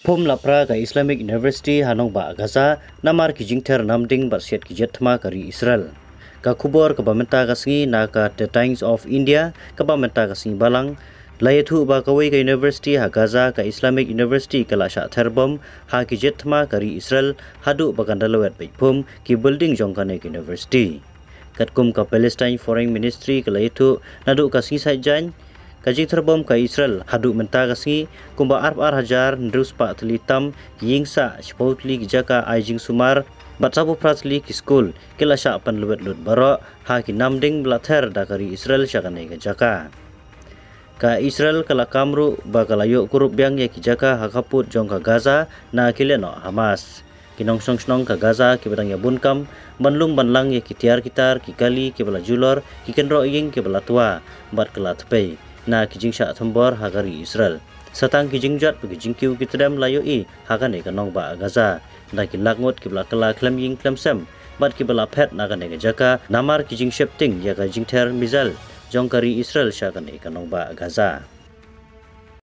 Phum lapra ka Islamic University hanong ba Gaza namar kijing ter namding ba siat kijet thma kari Israel. Ka khubor ka bamenta ka singi na ka The Times of India ka bamenta ka singi balang layathu ba kawai ka University ha Gaza ka Islamic University kala sha therbom ha kijet thma kari Israel hadu bagandalawet bai phum ki building jongkane ka University. Katkum ka Palestine Foreign Ministry ka layathu nadu ka singi sajjan kajing terbom ka Israel hadu menta kasi kumba ar hajar ndrus pa tlitam yingsa spotli jaka aijing sumar batsabu pratli ki school kila sha pan lubet lut baro ha ki namding blather dakari Israel syakane ka jaka ka Israel kala kamru bakalayo kurup biang ya ki jaka hakaput jong ka Gaza na kileno Hamas kinong song ka Gaza ki badang ya bunkam banlung banlang ya ki tiar kitar ki kali ki bala julor ki kenro ying ki bala tua bat kala tpei na kijing sya thambor hagari Israel satang kijing jat kijing kiu kitram layo i hagane kanong ba Gaza na kinlagngot kibla kala klam ying klam sam bat kibla phet na gane jaka namar kijing shifting ya kijing ter mizal jongkari Israel sya kane kanong ba Gaza.